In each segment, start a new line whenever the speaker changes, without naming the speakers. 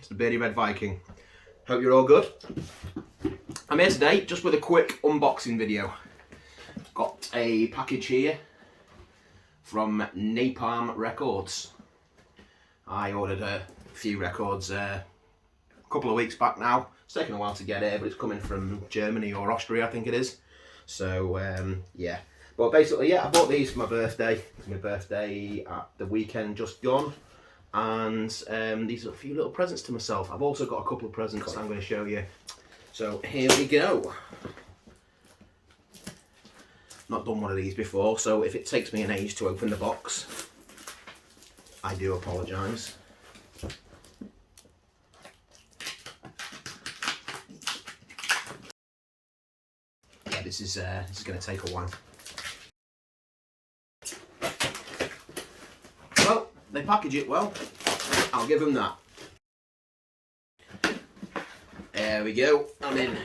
It's the Beardy Red Viking. Hope you're all good. I'm here today just with a quick unboxing video. Got a package here from Napalm Records. I ordered a few records a couple of weeks back now. It's taken a while to get here, but it's coming from Germany or Austria, I think it is. So yeah, but basically, yeah, I bought these for my birthday. It's my birthday at the weekend just gone, and these are a few little presents to myself. I've also got a couple of presents I'm going to show you. So here we go. Not done one of these before, so if it takes me an age to open the box, I do apologise. Yeah, this is going to take a while. Well, they package it well. I'll give them that. There we go. I'm in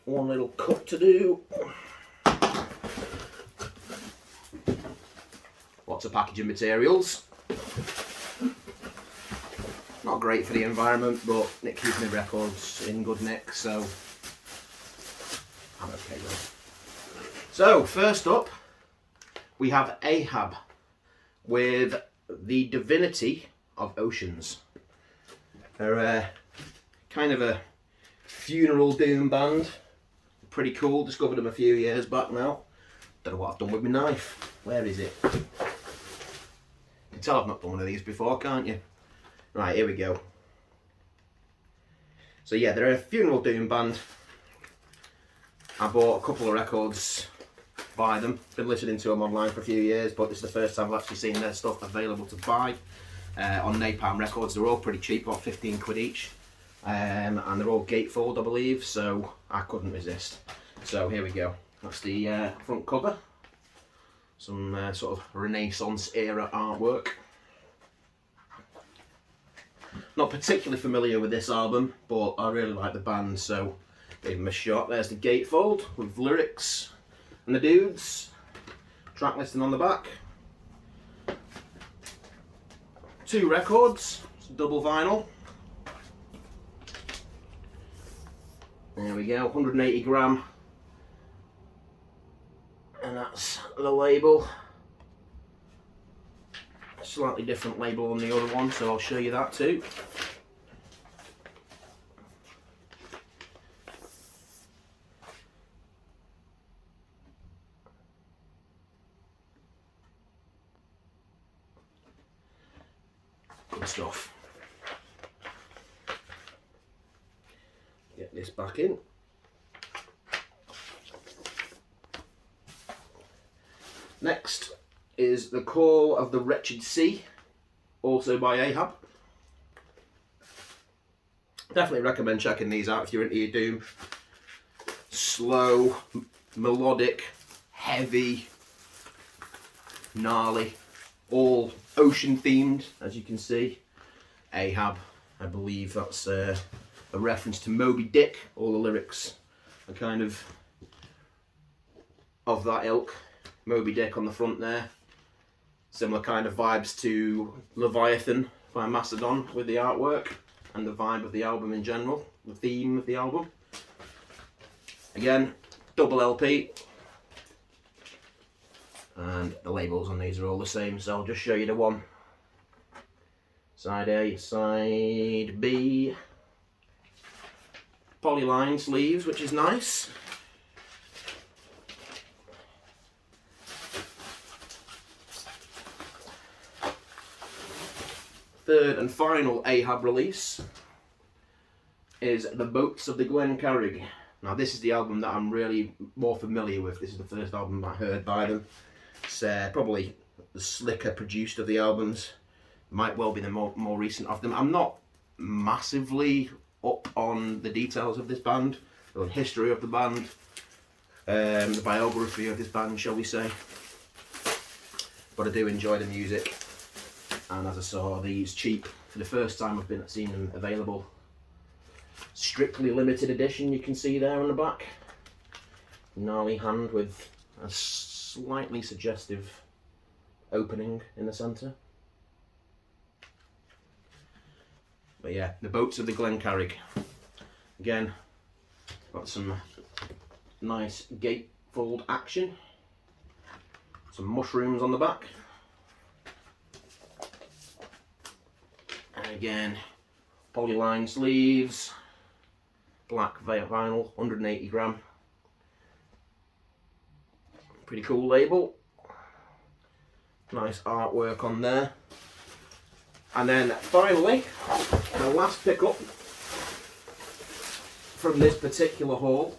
one little cut to do. Lots of packaging materials. Not great for the environment, but it keeps my records in good nick, so I'm okay with it. So, first up, we have Ahab with the Divinity of Oceans. They're kind of a funeral doom band. Pretty cool. Discovered them a few years back now. Don't know what I've done with my knife. Where is it? You can tell I've not done one of these before, can't you? Right, here we go. So yeah, they're a funeral doom band. I bought a couple of records by them. Been listening to them online for a few years, but this is the first time I've actually seen their stuff available to buy on Napalm Records. They're all pretty cheap, about 15 quid each. And they're all gatefold, I believe, so I couldn't resist. So here we go. That's the front cover. Some sort of Renaissance era artwork. Not particularly familiar with this album, but I really like the band, so gave them a shot. There's the gatefold with lyrics and the dudes. Track listing on the back. 2 records, it's double vinyl. There we go, 180 gram. And that's the label. Slightly different label on the other one, so I'll show you that too. Good stuff. Get this back in. Next is The Call of the Wretched Sea, also by Ahab. Definitely recommend checking these out if you're into your doom. Slow, melodic, heavy, gnarly, all ocean themed, as you can see. Ahab, I believe that's a reference to Moby Dick. All the lyrics are kind of that ilk. Moby Dick on the front there. Similar kind of vibes to Leviathan by Mastodon with the artwork and the vibe of the album in general, the theme of the album. Again, double LP. And the labels on these are all the same, so I'll just show you the one. Side A, side B. Polyline sleeves, which is nice. Third and final Ahab release is The Boats of the Glen Carrig. Now this is the album that I'm really more familiar with. This is the first album I heard by them. It's probably the slicker produced of the albums. Might well be the more recent of them. I'm not massively up on the details of this band, or the history of the band, the biography of this band, shall we say. But I do enjoy the music. And as I saw these cheap for the first time I've been seen them available. Strictly limited edition, you can see there on the back. Gnarly hand with a slightly suggestive opening in the centre. But yeah, the Boats of the Glencarrig. Again, got some nice gatefold action. Some mushrooms on the back. And again, polyline sleeves. Black vinyl, 180 gram. Pretty cool label. Nice artwork on there. And then finally, the last pickup from this particular haul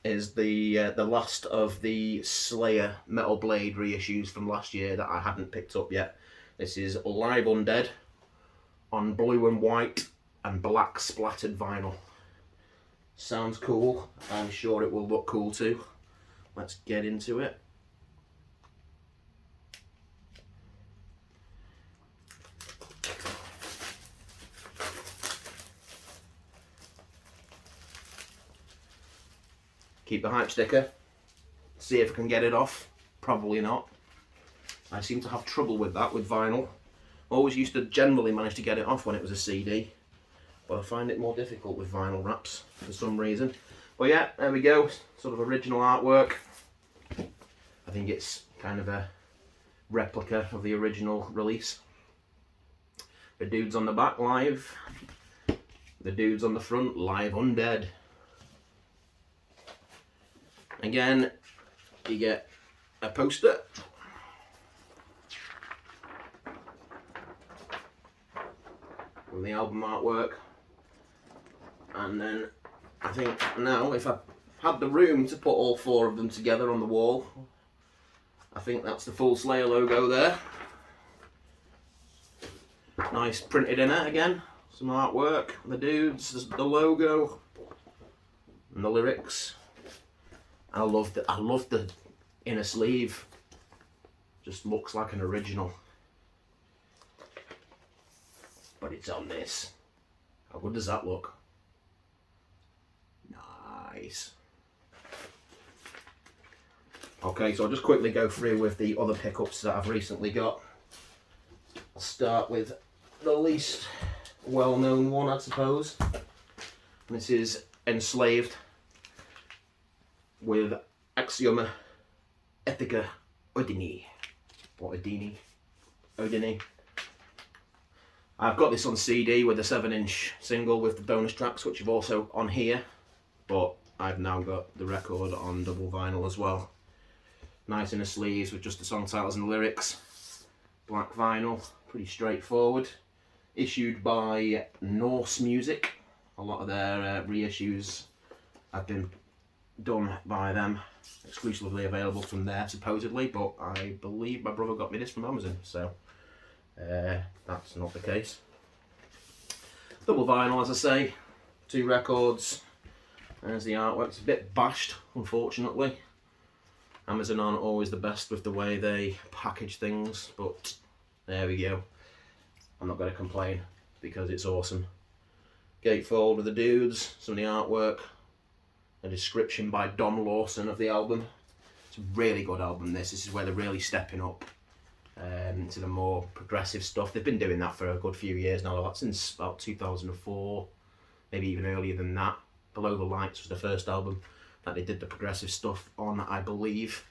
is the last of the Slayer Metal Blade reissues from last year that I hadn't picked up yet. This is Live Undead on blue and white and black splattered vinyl. Sounds cool. I'm sure it will look cool too. Let's get into it. Keep the hype sticker. See if I can get it off. Probably not. I seem to have trouble with that with vinyl. Always used to generally manage to get it off when it was a CD, but I find it more difficult with vinyl wraps for some reason. But yeah, there we go. Sort of original artwork. I think it's kind of a replica of the original release. The dudes on the back live. The dudes on the front live undead. Again, you get a poster. With the album artwork. And then I think now if I had the room to put all four of them together on the wall, I think that's the full Slayer logo there. Nice printed in it again. Some artwork, the dudes, the logo, and the lyrics. I love the inner sleeve. Just looks like an original. But it's on this. How good does that look? Nice. Okay, so I'll just quickly go through with the other pickups that I've recently got. I'll start with the least well-known one, I suppose. This is Enslaved with Axioma Ethica Odini. Or Odini. I've got this on CD with a 7-inch single with the bonus tracks, which are also on here, but I've now got the record on double vinyl as well. Nice inner sleeves with just the song titles and the lyrics. Black vinyl, pretty straightforward. Issued by Norse Music. A lot of their reissues have been done by them, exclusively available from there supposedly, but I believe my brother got me this from Amazon, so that's not the case. Double vinyl, as I say, 2 records. There's the artwork. It's a bit bashed, unfortunately. Amazon aren't always the best with the way they package things, but there we go. I'm not going to complain because it's awesome. Gatefold with the dudes, some of the artwork, a description by Don Lawson of the album. It's a really good album, this. This is where they're really stepping up to the more progressive stuff. They've been doing that for a good few years now, since about 2004, maybe even earlier than that. Below the Lights was the first album that they did the progressive stuff on, I believe.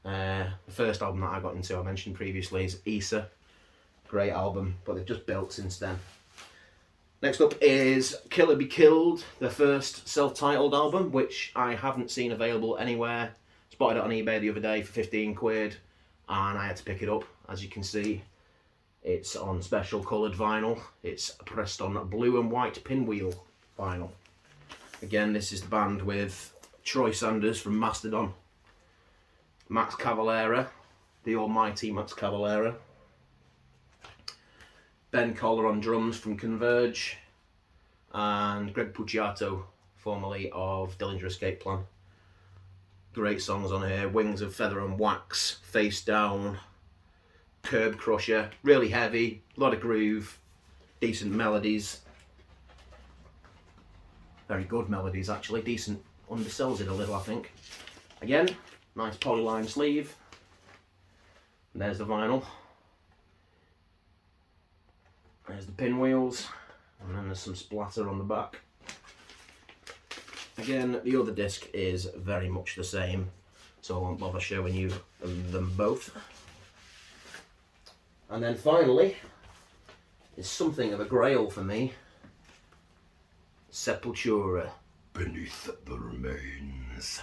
The first album that I got into, I mentioned previously, is Issa. Great album, but they've just built since then. Next up is Killer Be Killed, their first self-titled album, which I haven't seen available anywhere. Spotted it on eBay the other day for 15 quid, and I had to pick it up. As you can see, it's on special coloured vinyl. It's pressed on blue and white pinwheel vinyl. Again, this is the band with Troy Sanders from Mastodon, Max Cavalera, the almighty Max Cavalera, Ben Collar on drums from Converge, and Greg Puciato, formerly of Dillinger Escape Plan. Great songs on here: Wings of Feather and Wax, Face Down, Curb Crusher. Really heavy, a lot of groove, decent melodies. Very good melodies actually, decent. Undersells it a little, I think. Again, nice polyline sleeve. And there's the vinyl. There's the pinwheels, and then there's some splatter on the back. Again, the other disc is very much the same, so I won't bother showing you them both. And then finally, is something of a grail for me, Sepultura, Beneath the Remains,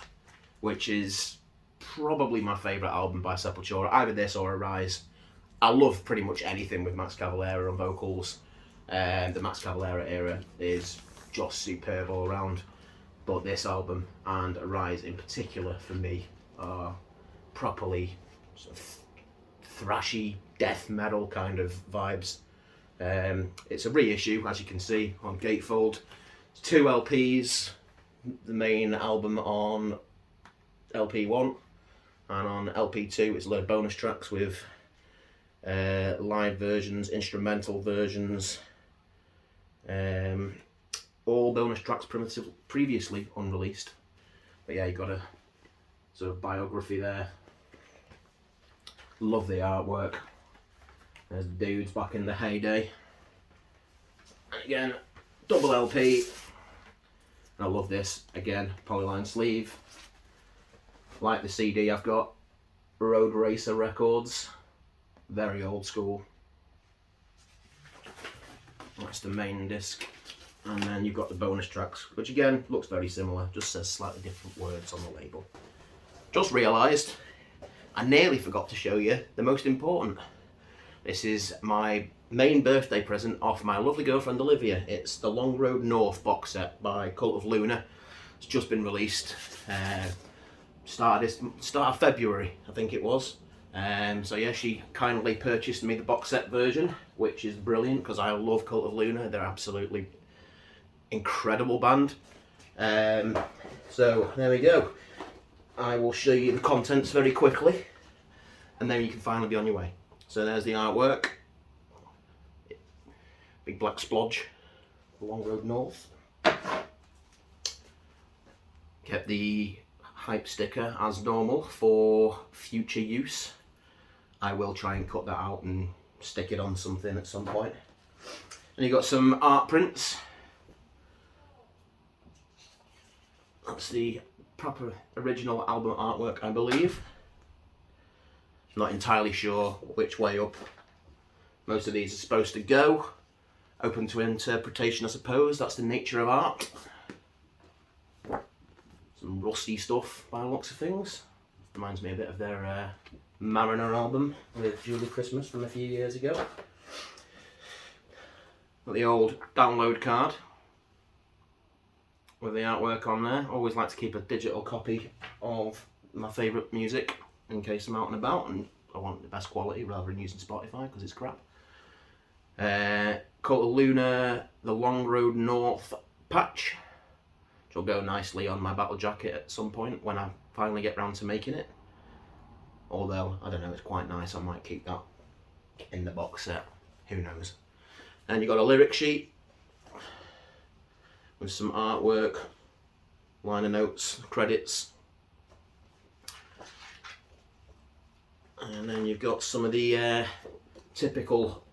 which is probably my favourite album by Sepultura, either this or Arise. I love pretty much anything with Max Cavalera on vocals. The Max Cavalera era is just superb all around, but this album and Arise in particular for me are properly sort of thrashy death metal kind of vibes. It's a reissue, as you can see, on Gatefold. It's 2 LPs, the main album on LP1, and on LP2 it's a load of bonus tracks with live versions, instrumental versions, all bonus tracks previously unreleased. But yeah, you got a sort of biography there. Love the artwork. There's the dudes back in the heyday. And again, double LP. And I love this. Again, polyline sleeve. Like the CD, I've got Road Racer Records. Very old school. That's the main disc. And then you've got the bonus tracks, which again looks very similar, just says slightly different words on the label. Just realised I nearly forgot to show you the most important. This is my main birthday present off my lovely girlfriend Olivia. It's the Long Road North box set by Cult of Luna. It's just been released. Start of February, I think it was. So yeah, she kindly purchased me the box set version, which is brilliant because I love Cult of Luna. They're absolutely incredible band. So there we go. I will show you the contents very quickly, and then you can finally be on your way. So there's the artwork. Big black splodge. Long Road North. Kept the hype sticker as normal for future use. I will try and cut that out and stick it on something at some point. And you got some art prints. That's the proper original album artwork, I believe. Not entirely sure which way up most of these are supposed to go. Open to interpretation, I suppose. That's the nature of art. Some rusty stuff by the looks of things. Reminds me a bit of their Mariner album with Julie Christmas from a few years ago. Got the old download card with the artwork on there. Always like to keep a digital copy of my favourite music in case I'm out and about and I want the best quality rather than using Spotify because it's crap. Cult of Luna, the Long Road North patch, which will go nicely on my battle jacket at some point when I finally get round to making it. Although, I don't know, it's quite nice, I might keep that in the box set, who knows. And you've got a lyric sheet with some artwork, liner notes, credits. And then you've got some of the typical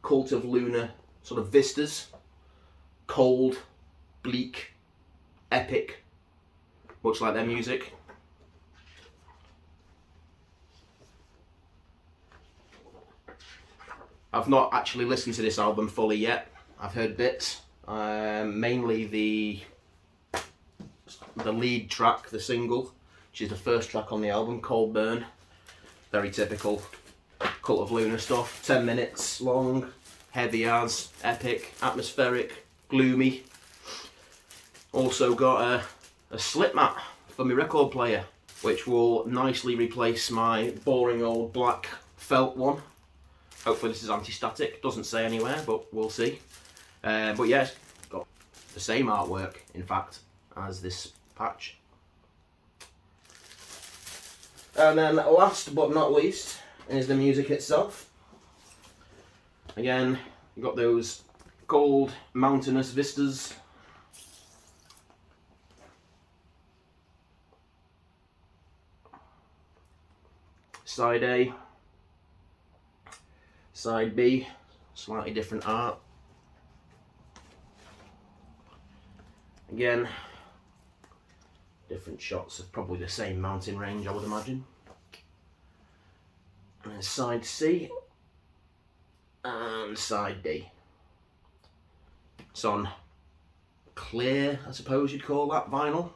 Cult of Luna sort of vistas. Cold, bleak, epic, much like their music. I've not actually listened to this album fully yet. I've heard bits, mainly the lead track, the single, which is the first track on the album, Cold Burn. Very typical Cult of Luna stuff. 10 minutes long, heavy as, epic, atmospheric, gloomy. Also got a slip mat for my record player, which will nicely replace my boring old black felt one. Hopefully this is anti-static, doesn't say anywhere, but we'll see. But yes, got the same artwork, in fact, as this patch. And then last but not least is the music itself. Again, you've got those cold mountainous vistas. Side A, Side B, Slightly different art. Again, different shots of probably the same mountain range, I would imagine. And then side C and side D. It's on clear, I suppose you'd call that vinyl.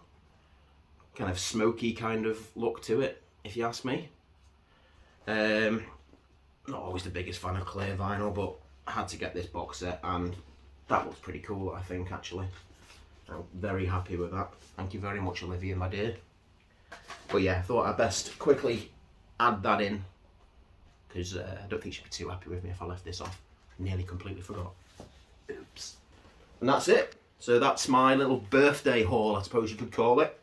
Kind of smoky kind of look to it, if you ask me. Not always the biggest fan of clear vinyl, but I had to get this box set and that looks pretty cool, I think, actually. I'm very happy with that. Thank you very much, Olivia, my dear. But yeah, I thought I'd best quickly add that in, because I don't think she'd be too happy with me if I left this off. Nearly completely forgot. Oops. And that's it. So that's my little birthday haul, I suppose you could call it.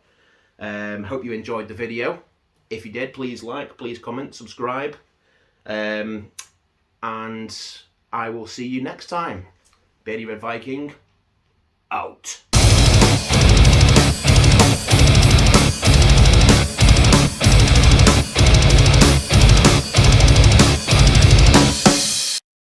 Hope you enjoyed the video. If you did, please like, please comment, subscribe. And I will see you next time. Beardy Red Viking, out.